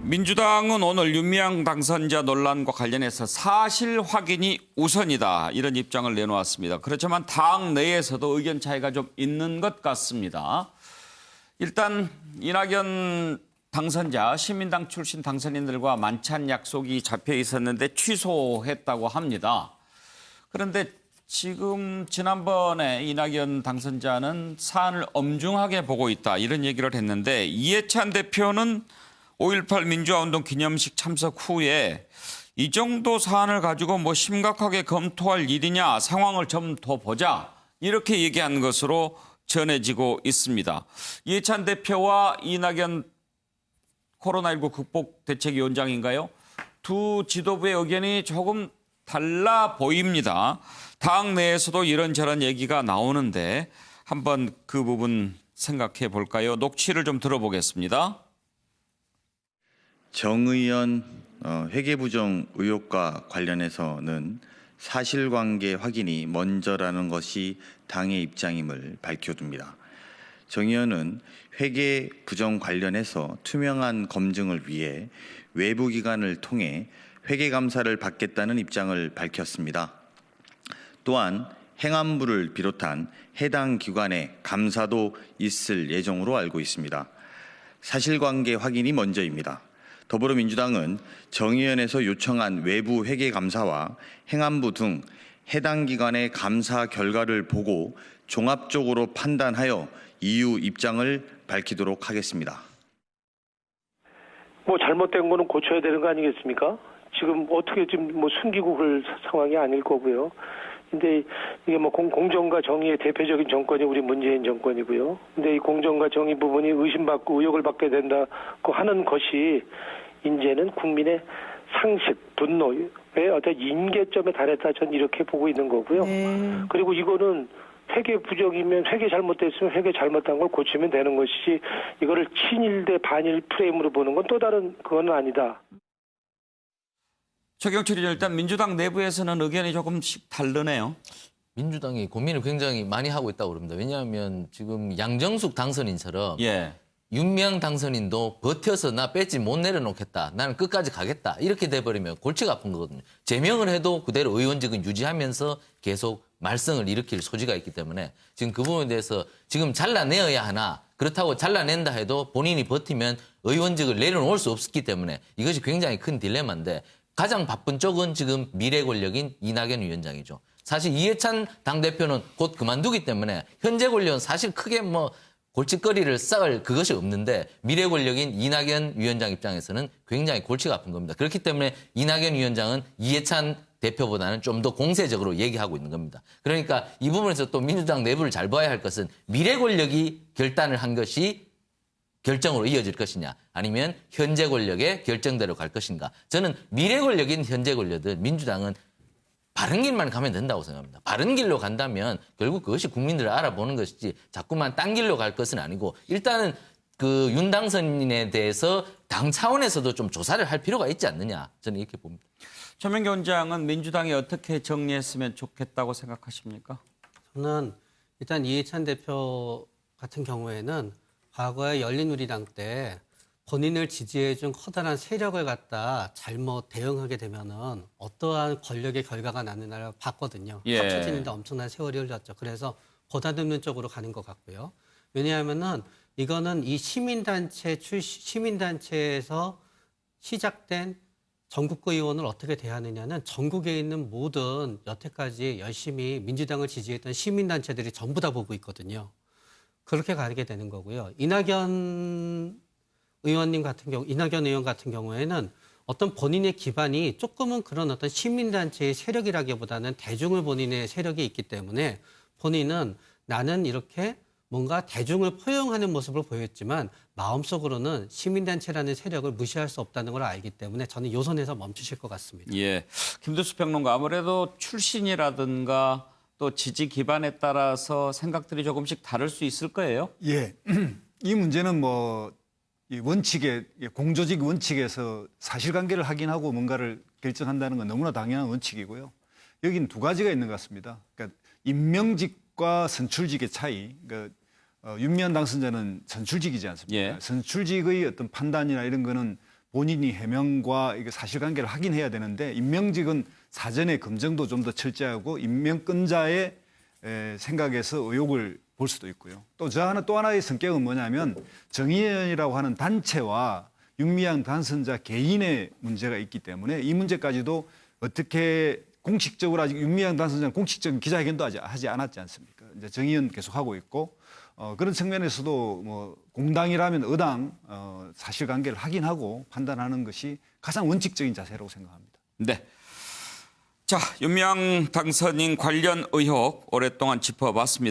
민주당은 오늘 윤미향 당선자 논란과 관련해서 사실 확인이 우선이다 이런 입장을 내놓았습니다. 그렇지만 당 내에서도 의견 차이가 좀 있는 것 같습니다. 일단 이낙연 당선자 시민당 출신 당선인들과 만찬 약속이 잡혀 있었는데 취소했다고 합니다. 그런데 지금 지난번에 이낙연 당선자는 사안을 엄중하게 보고 있다 이런 얘기를 했는데 이해찬 대표는 5.18 민주화운동 기념식 참석 후에 이 정도 사안을 가지고 뭐 심각하게 검토할 일이냐 상황을 좀 더 보자 이렇게 얘기한 것으로 전해지고 있습니다. 이해찬 대표와 이낙연 코로나19 극복 대책위원장인가요? 두 지도부의 의견이 조금 달라 보입니다. 당 내에서도 이런저런 얘기가 나오는데 한번 그 부분 생각해 볼까요? 녹취를 좀 들어보겠습니다. 정 의원 회계부정 의혹과 관련해서는 사실관계 확인이 먼저라는 것이 당의 입장임을 밝혀둡니다. 정 의원은 회계부정 관련해서 투명한 검증을 위해 외부기관을 통해 회계감사를 받겠다는 입장을 밝혔습니다. 또한 행안부를 비롯한 해당 기관의 감사도 있을 예정으로 알고 있습니다. 사실관계 확인이 먼저입니다. 더불어민주당은 정 의원에서 요청한 외부 회계감사와 행안부 등 해당 기관의 감사 결과를 보고 종합적으로 판단하여 이후 입장을 밝히도록 하겠습니다. 잘못된 거는 고쳐야 되는 거 아니겠습니까? 지금 어떻게 지금 숨기고 그럴 상황이 아닐 거고요. 근데 이게 공정과 정의의 대표적인 정권이 우리 문재인 정권이고요. 근데 이 공정과 정의 부분이 의심받고 의혹을 받게 된다고 하는 것이 이제는 국민의 상식, 분노의 어떤 임계점에 달했다 저는 이렇게 보고 있는 거고요. 그리고 이거는 회계 부정이면 회계 잘못됐으면 회계 잘못한 걸 고치면 되는 것이지 이거를 친일 대 반일 프레임으로 보는 건 또 다른 그건 아니다. 최경철 의원 일단 민주당 내부에서는 의견이 조금씩 다르네요. 민주당이 고민을 굉장히 많이 하고 있다고 그럽니다. 왜냐하면 지금 양정숙 당선인처럼 윤미향 당선인도 버텨서 나 배지 못 내려놓겠다. 나는 끝까지 가겠다. 이렇게 돼버리면 골치가 아픈 거거든요. 제명을 해도 그대로 의원직은 유지하면서 계속 말썽을 일으킬 소지가 있기 때문에 지금 그 부분에 대해서 지금 잘라내어야 하나 그렇다고 잘라낸다 해도 본인이 버티면 의원직을 내려놓을 수 없기 때문에 이것이 굉장히 큰 딜레마인데 가장 바쁜 쪽은 지금 미래 권력인 이낙연 위원장이죠. 사실 이해찬 당대표는 곧 그만두기 때문에 현재 권력은 사실 크게 골칫거리를 쌓을 그것이 없는데 미래 권력인 이낙연 위원장 입장에서는 굉장히 골치가 아픈 겁니다. 그렇기 때문에 이낙연 위원장은 이해찬 대표보다는 좀 더 공세적으로 얘기하고 있는 겁니다. 그러니까 이 부분에서 또 민주당 내부를 잘 봐야 할 것은 미래 권력이 결단을 한 것이 결정으로 이어질 것이냐 아니면 현재 권력의 결정대로 갈 것인가. 저는 미래 권력인 현재 권력은 민주당은 바른 길만 가면 된다고 생각합니다. 바른 길로 간다면 결국 그것이 국민들을 알아보는 것이지 자꾸만 딴 길로 갈 것은 아니고 일단은 그 윤 당선인에 대해서 당 차원에서도 좀 조사를 할 필요가 있지 않느냐. 저는 이렇게 봅니다. 최명기 원장은 민주당이 어떻게 정리했으면 좋겠다고 생각하십니까? 저는 일단 이해찬 대표 같은 경우에는 과거에 열린우리당 때 본인을 지지해준 커다란 세력을 갖다 잘못 대응하게 되면은 어떠한 권력의 결과가 나느냐를 봤거든요. 합쳐지는데 엄청난 세월이 흘렀죠. 그래서 보다듬는 쪽으로 가는 것 같고요. 왜냐하면은 이거는 이 시민단체에서 시작된 전국구 의원을 어떻게 대하느냐는 전국에 있는 모든 여태까지 열심히 민주당을 지지했던 시민단체들이 전부 다 보고 있거든요. 그렇게 가게 되는 거고요. 이낙연 의원 같은 경우에는 어떤 본인의 기반이 조금은 그런 어떤 시민단체의 세력이라기보다는 대중을 본인의 세력이 있기 때문에 본인은 나는 이렇게 뭔가 대중을 포용하는 모습을 보였지만 마음속으로는 시민단체라는 세력을 무시할 수 없다는 걸 알기 때문에 저는 요 선에서 멈추실 것 같습니다. 김두수 평론가 아무래도 출신이라든가 또 지지 기반에 따라서 생각들이 조금씩 다를 수 있을 거예요. 이 문제는 이 원칙에 공조직 원칙에서 사실관계를 확인하고 뭔가를 결정한다는 건 너무나 당연한 원칙이고요. 여기는 두 가지가 있는 것 같습니다. 그러니까 임명직과 선출직의 차이. 그러니까 윤미향 당선자는 선출직이지 않습니까? 선출직의 어떤 판단이나 이런 거는 본인이 해명과 이게 사실관계를 확인해야 되는데 임명직은 사전에 검증도 좀 더 철저하고 임명권자의 생각에서 의혹을 볼 수도 있고요. 또 또 하나의 성격은 뭐냐면 정의연이라고 하는 단체와 윤미향 당선자 개인의 문제가 있기 때문에 이 문제까지도 어떻게 공식적으로 아직 윤미향 당선자는 공식적인 기자회견도 하지 않았지 않습니까? 이제 정의연 계속 하고 있고 그런 측면에서도 뭐 공당이라면 의당 사실관계를 확인하고 판단하는 것이 가장 원칙적인 자세라고 생각합니다. 네. 자, 윤미향 당선인 관련 의혹 오랫동안 짚어봤습니다.